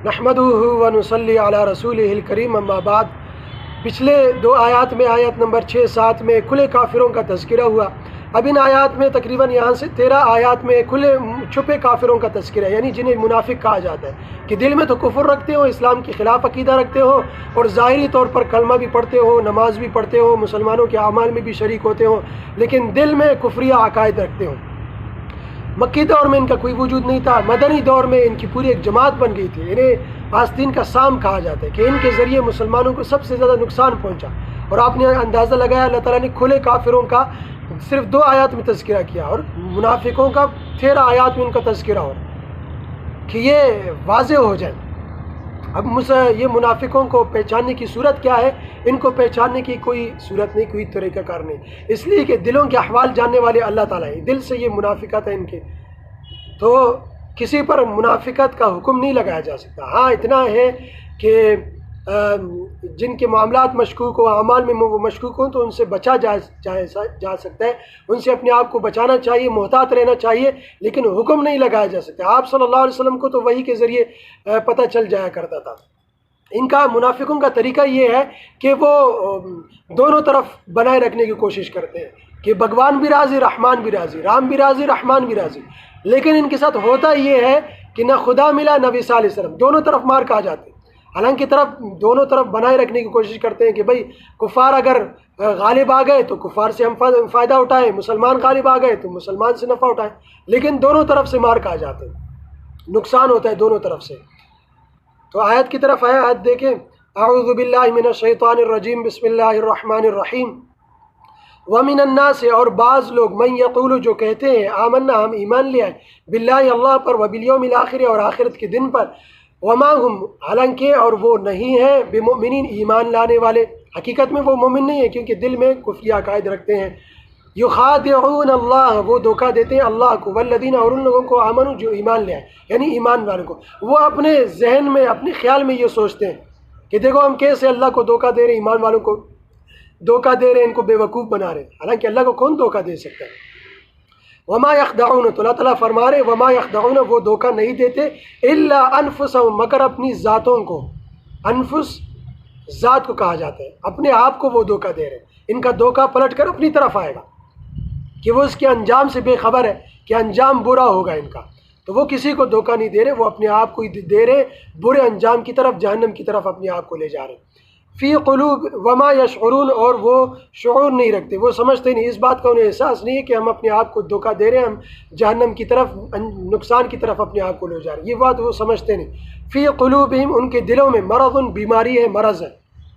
نحمدہ ونصلی علی رسولہ الکریم اما بعد۔ پچھلے دو آیات میں آیت نمبر 6-7 میں کھلے کافروں کا تذکرہ ہوا۔ اب ان آیات میں تقریباً یہاں سے 13 آیات میں کھلے چھپے کافروں کا تذکرہ ہے، یعنی جنہیں منافق کہا جاتا ہے، کہ دل میں تو کفر رکھتے ہو، اسلام کے خلاف عقیدہ رکھتے ہو، اور ظاہری طور پر کلمہ بھی پڑھتے ہو، نماز بھی پڑھتے ہو، مسلمانوں کے اعمال میں بھی شریک ہوتے ہو، لیکن دل میں کفریہ عقائد رکھتے ہو۔ مکی دور میں ان کا کوئی وجود نہیں تھا، مدنی دور میں ان کی پوری ایک جماعت بن گئی تھی، انہیں آستین کا سام کہا جاتا ہے، کہ ان کے ذریعے مسلمانوں کو سب سے زیادہ نقصان پہنچا۔ اور آپ نے اندازہ لگایا اللہ تعالیٰ نے کھلے کافروں کا صرف 2 آیات میں تذکرہ کیا، اور منافقوں کا 13 آیات میں ان کا تذکرہ ہو، کہ یہ واضح ہو جائے۔ اب یہ منافقوں کو پہچاننے کی صورت کیا ہے؟ ان کو پہچاننے کی کوئی صورت نہیں، کوئی طریقہ کار نہیں، اس لیے کہ دلوں کے احوال جاننے والے اللہ تعالیٰ ہیں۔ دل سے یہ منافقت ہے ان کے، تو کسی پر منافقت کا حکم نہیں لگایا جا سکتا۔ ہاں اتنا ہے کہ جن کے معاملات مشکوک ہو، اعمال میں وہ مشکوک ہوں، تو ان سے بچا جا سکتا ہے، ان سے اپنے آپ کو بچانا چاہیے، محتاط رہنا چاہیے، لیکن حکم نہیں لگایا جا سکتا۔ آپ صلی اللہ علیہ وسلم کو تو وحی کے ذریعے پتہ چل جایا کرتا تھا۔ ان کا منافقوں کا طریقہ یہ ہے کہ وہ دونوں طرف بنائے رکھنے کی کوشش کرتے ہیں، کہ بھگوان بھی راضی، رحمان بھی راضی، رام بھی راضی، رحمان بھی راضی، لیکن ان کے ساتھ ہوتا یہ ہے کہ نہ خدا ملا نہ عیسیٰ علیہ السلام، دونوں طرف مار کھا جاتے ہیں۔ حالانکہ دونوں طرف بنائے رکھنے کی کوشش کرتے ہیں کہ بھئی کفار اگر غالب آ گئے تو کفار سے ہم فائدہ اٹھائیں، مسلمان غالب آ گئے تو مسلمان سے نفع اٹھائیں، لیکن دونوں طرف سے مار کھا جاتے ہیں، نقصان ہوتا ہے دونوں طرف سے۔ تو آیت کی طرف ہے، آیت دیکھیں، اعوذ باللہ من الشیطان الرجیم، بسم اللہ الرحمن الرحیم۔ وَمِنَ النَّاسِ اور بعض لوگ، من یقول جو کہتے ہیں، آمنا ہم ایمان لے آئے، باللہ اللہ پر، وبالیوم الآخر اور آخرت کے دن پر، وما ہم حالانکہ اور وہ نہیں ہیں، بمؤمنین ایمان لانے والے، حقیقت میں وہ مومن نہیں ہے، کیونکہ دل میں کفریہ عقائد رکھتے ہیں۔ یخادعون اللہ وہ دھوکہ دیتے ہیں اللہ کو، والذین اور ان لوگوں کو آمنوا جو ایمان لے آئے، یعنی ایمان والوں کو۔ وہ اپنے ذہن میں، اپنے خیال میں یہ سوچتے ہیں کہ دیکھو ہم کیسے اللہ کو دھوکہ دے رہے ہیں، ایمان والوں کو دھوکہ دے رہے ہیں، ان کو بے وقوف بنا رہے ہیں، حالانکہ اللہ کو کون دھوکہ دے سکتا ہے۔ وما یخدعون تو اللہ تعالیٰ فرما رہے، وما یخدعون وہ دھوکہ نہیں دیتے، الا انفسهم مگر اپنی ذاتوں کو۔ انفس ذات کو کہا جاتا ہے، اپنے آپ کو وہ دھوکہ دے رہے ہیں۔ ان کا دھوکہ پلٹ کر اپنی طرف آئے گا، کہ وہ اس کے انجام سے بے خبر ہے کہ انجام برا ہوگا ان کا، تو وہ کسی کو دھوکہ نہیں دے رہے، وہ اپنے آپ کو ہی دے رہے برے انجام کی طرف، جہنم کی طرف اپنے آپ کو لے جا رہے ہیں۔ فی قلوب وما یشعرون اور وہ شعور نہیں رکھتے، وہ سمجھتے نہیں، اس بات کا انہیں احساس نہیں ہے کہ ہم اپنے آپ کو دھوکہ دے رہے ہیں، ہم جہنم کی طرف، نقصان کی طرف اپنے آپ کو لے جا رہے ہیں، یہ بات وہ سمجھتے نہیں۔ فی قلوبہم ان کے دلوں میں مرض بیماری ہے، مرض ہے،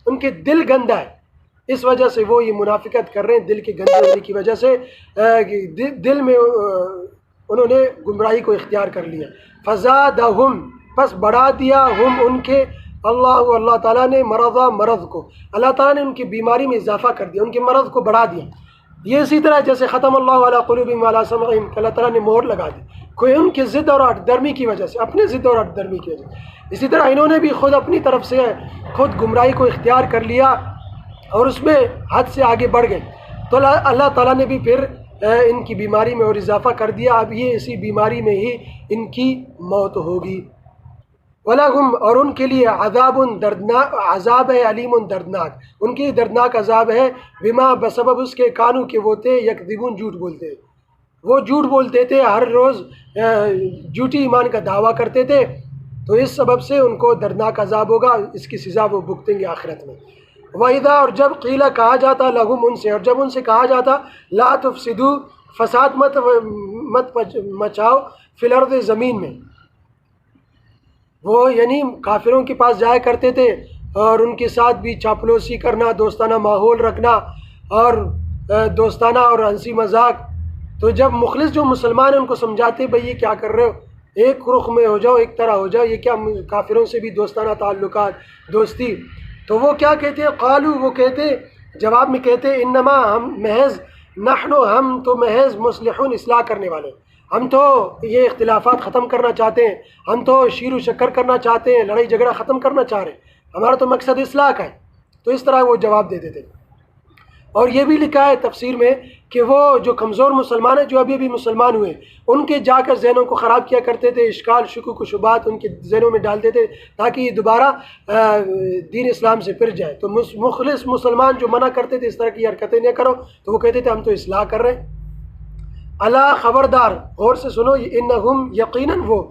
ان کے دل گندا ہے، اس وجہ سے وہ یہ منافقت کر رہے ہیں، دل کے گندے ہونے کی وجہ سے دل میں انہوں نے گمراہی کو اختیار کر لیا۔ فزادہم پس بڑھا دیا ہم ان کے، اللہ تعالیٰ نے مرض کو، اللہ تعالیٰ نے ان کی بیماری میں اضافہ کر دیا، ان کے مرض کو بڑھا دیا۔ یہ اسی طرح جیسے ختم اللہ علی قلوبہم وعلی سمعہم، اللہ تعالیٰ نے مہر لگا دی، کوئی ان کی ضد اور ہٹ درمی کی وجہ سے، اپنے ضد اور ہٹ درمی کی وجہ سے۔ اسی طرح انہوں نے بھی خود اپنی طرف سے خود گمراہی کو اختیار کر لیا اور اس میں حد سے آگے بڑھ گئے، تو اللہ تعالیٰ نے بھی پھر ان کی بیماری میں اور اضافہ کر دیا، اب یہ اسی بیماری میں ہی ان کی موت ہوگی۔ وَلَهُمْ اور ان کے لیے عذاب دردناک، عذاب ہے علیم دردناک، ان کے دردناک عذاب ہے، بما بسبب اس کے کانوں کے وہ تھے، یکذبون جھوٹ بولتے، وہ جھوٹ بولتے تھے، ہر روز جھوٹی ایمان کا دعویٰ کرتے تھے، تو اس سبب سے ان کو دردناک عذاب ہوگا، اس کی سزا وہ بھگتیں گے آخرت میں۔ وَإِذَا اور جب قیل کہا جاتا لہم ان سے، اور جب ان سے کہا جاتا لا تفسدوا فساد مت مچاؤ فی الارض زمین میں، وہ یعنی کافروں کے پاس جایا کرتے تھے اور ان کے ساتھ بھی چاپلوسی کرنا، دوستانہ ماحول رکھنا اور دوستانہ اور ہنسی مذاق، تو جب مخلص جو مسلمان ہیں ان کو سمجھاتے بھئی یہ کیا کر رہے ہو، ایک رخ میں ہو جاؤ، ایک طرح ہو جاؤ، یہ کیا کافروں سے بھی دوستانہ تعلقات، دوستی، تو وہ کیا کہتے ہیں، قالو وہ کہتے جواب میں کہتے، انما ہم محض، نحن ہم تو محض مصلحون اصلاح کرنے والے، ہم تو یہ اختلافات ختم کرنا چاہتے ہیں، ہم تو شیر و شکر کرنا چاہتے ہیں، لڑائی جھگڑا ختم کرنا چاہ رہے ہیں، ہمارا تو مقصد اصلاح کا ہے، تو اس طرح وہ جواب دیتے تھے۔ اور یہ بھی لکھا ہے تفسیر میں کہ وہ جو کمزور مسلمان ہیں جو ابھی مسلمان ہوئے ان کے جا کر ذہنوں کو خراب کیا کرتے تھے، اشکال شکوک و شبہات ان کے ذہنوں میں ڈالتے تھے تاکہ یہ دوبارہ دین اسلام سے پھر جائے۔ تو مخلص مسلمان جو منع کرتے تھے اس طرح کی حرکتیں نہ کرو، تو وہ کہتے تھے ہم تو اصلاح کر رہے ہیں۔ اللہ خبردار، غور سے سنو، انہم یقیناً وہ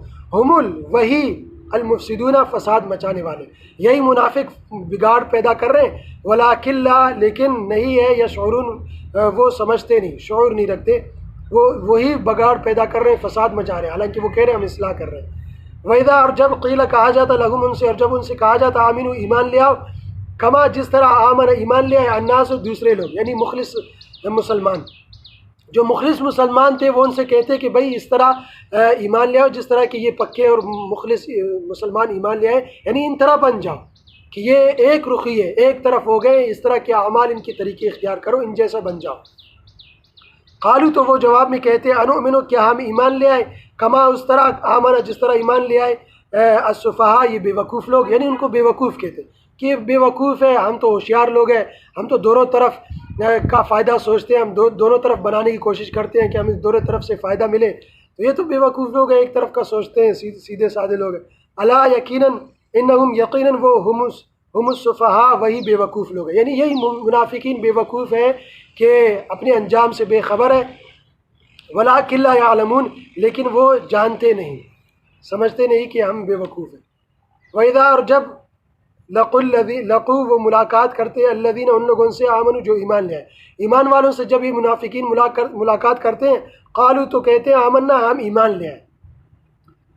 وہی المفسدون فساد مچانے والے، یہی منافق بگاڑ پیدا کر رہے ہیں، ولکن لا لیکن نہیں ہے، یشعرون وہ سمجھتے نہیں، شعور نہیں رکھتے، وہی بگاڑ پیدا کر رہے ہیں، فساد مچا رہے ہیں، حالانکہ وہ کہہ رہے ہیں ہم اصلاح کر رہے ہیں۔ وَإِذَا اور جب قیل کہا جاتا لہم ان سے، اور جب ان سے کہا جاتا آمینو ایمان لے آؤ، کما جس طرح آمن ایمان لے آئے الناس دوسرے لوگ، یعنی مخلص مسلمان، جو مخلص مسلمان تھے وہ ان سے کہتے کہ بھائی اس طرح ایمان لے آؤ جس طرح کہ یہ پکے اور مخلص مسلمان ایمان لے آئے، یعنی ان طرح بن جاؤ کہ یہ ایک رخی ہے، ایک طرف ہو گئے، اس طرح کے اعمال ان کے طریقے اختیار کرو، ان جیسا بن جاؤ۔ قالو تو وہ جواب میں کہتے انؤمنو کیا ہم ایمان لے آئے، کما اس طرح آمنا جس طرح ایمان لے آئے السفہاء یہ بے وقوف لوگ، یعنی ان کو بے وقوف کہتے کہ یہ بے وقوف ہے، ہم تو ہوشیار لوگ ہیں، ہم تو دونوں طرف کا فائدہ سوچتے ہیں، ہم دونوں طرف بنانے کی کوشش کرتے ہیں کہ ہمیں دونوں طرف سے فائدہ ملے، تو یہ تو بے وقوف لوگ ہیں، ایک طرف کا سوچتے ہیں، سیدھے سادھے لوگ ہیں۔ الا یقیناً انہم یقیناً وہ ہم السفہاء وہی بے وقوف لوگ ہیں، یعنی یہی منافقین بے وقوف ہیں کہ اپنے انجام سے بے خبر ہے، ولکن لا یعلمون لیکن وہ جانتے نہیں، سمجھتے نہیں کہ ہم بے وقوف ہیں۔ وَإِذَا اور جب لقو وہ ملاقات کرتے ہیں الذین ان لوگوں سے آمنوا جو ایمان لے آئے، ایمان والوں سے جب یہ منافقین ملاقات کرتے ہیں قالو تو کہتے ہیں آمنا ہم ایمان لے آئے،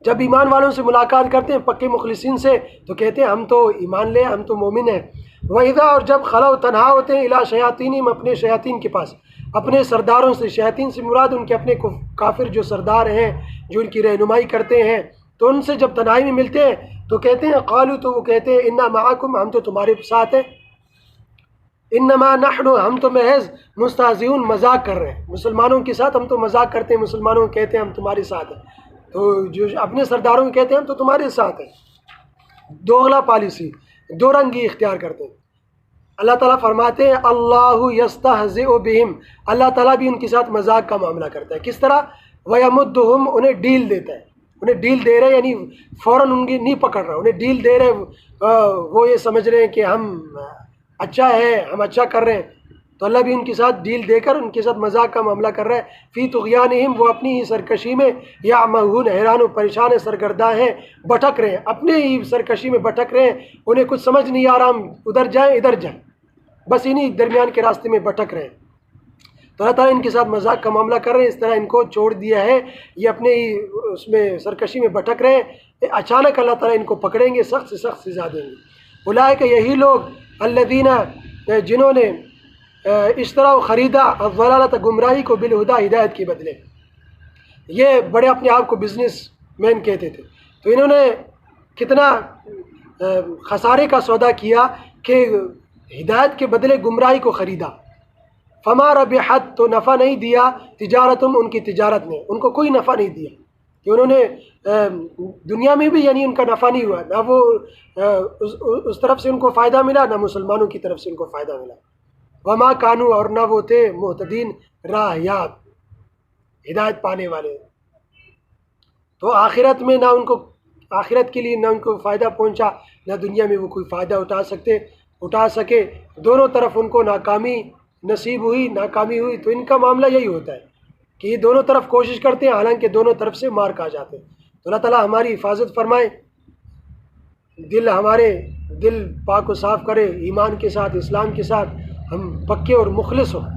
جب ایمان والوں سے ملاقات کرتے ہیں پکے مخلصین سے تو کہتے ہیں ہم تو ایمان لے، ہم تو مومن ہیں۔ وَإِذَا اور جب خلو تنہا ہوتے ہیں الی شیاطینہم اپنے شیاطین کے پاس، اپنے سرداروں سے، شیاطین سے مراد ان کے اپنے کافر جو سردار ہیں جو ان کی رہنمائی کرتے ہیں، تو ان سے جب تنہائی میں ملتے ہیں تو کہتے ہیں قالو تو وہ کہتے ہیں انا معکم ہم تو تمہارے ساتھ ہیں، انما نحن ہم تو محض مستہزئون مذاق کر رہے ہیں، مسلمانوں کے ساتھ ہم تو مذاق کرتے ہیں، مسلمانوں کو کہتے ہیں ہم تمہارے ساتھ ہیں، تو جو اپنے سرداروں کو کہتے ہیں ہم تو تمہارے ساتھ ہیں، دوغلا پالیسی، دو رنگی اختیار کرتے ہیں۔ اللہ تعالیٰ فرماتے ہیں اللہ یستہزئ بہم، اللہ تعالیٰ بھی ان کے ساتھ مذاق کا معاملہ کرتا ہے، کس طرح؟ ویمدہم انہیں ڈیل دیتا ہے، انہیں ڈیل دے رہے یعنی فوراً ان کی نہیں پکڑ رہا، انہیں ڈیل دے رہے، وہ یہ سمجھ رہے ہیں کہ ہم اچھا ہے، ہم اچھا کر رہے ہیں، تو اللہ بھی ان کے ساتھ ڈیل دے کر ان کے ساتھ مذاق کا معاملہ کر رہا ہے۔ فی طغیانہم وہ اپنی ہی سرکشی میں، یعمہون حیران و پریشان ہے، سرگرداں ہیں، بھٹک رہے ہیں، اپنے ہی سرکشی میں بھٹک رہے ہیں، انہیں کچھ سمجھ نہیں آ رہا ہم ادھر جائیں ادھر جائیں، بس انہی درمیان کے راستے میں بھٹک رہے ہیں، تو اللہ تعالیٰ ان کے ساتھ مذاق کا معاملہ کر رہے ہیں، اس طرح ان کو چھوڑ دیا ہے، یہ اپنے ہی اس میں سرکشی میں بھٹک رہے ہیں، اچانک اللہ تعالیٰ ان کو پکڑیں گے، سخت سے سخت سزا دیں گے۔ اولئک یہی لوگ الذین جنہوں نے اشتروا خریدا الضلالۃ گمراہی کو بالہدی ہدایت کے بدلے، یہ بڑے اپنے آپ کو بزنس مین کہتے تھے، تو انہوں نے کتنا خسارے کا سودا کیا کہ ہدایت کے بدلے گمراہی کو خریدا۔ فما ربحت تو نفع نہیں دیا تجارتم ان کی تجارت نے، ان کو کوئی نفع نہیں دیا کہ انہوں نے دنیا میں بھی یعنی ان کا نفع نہیں ہوا، نہ وہ اس طرف سے ان کو فائدہ ملا، نہ مسلمانوں کی طرف سے ان کو فائدہ ملا۔ وما کانوا اور نہ وہ تھے مہتدین راہ یاب ہدایت پانے والے، تو آخرت میں نہ ان کو آخرت کے لیے نہ ان کو فائدہ پہنچا، نہ دنیا میں وہ کوئی فائدہ اٹھا سکے، دونوں طرف ان کو ناکامی نصیب ہوئی، ناکامی ہوئی، تو ان کا معاملہ یہی ہوتا ہے کہ یہ دونوں طرف کوشش کرتے ہیں حالانکہ دونوں طرف سے مار کھا جاتے ہیں۔ تو اللہ تعالیٰ ہماری حفاظت فرمائے، ہمارے دل پاک و صاف کرے، ایمان کے ساتھ، اسلام کے ساتھ ہم پکے اور مخلص ہوں۔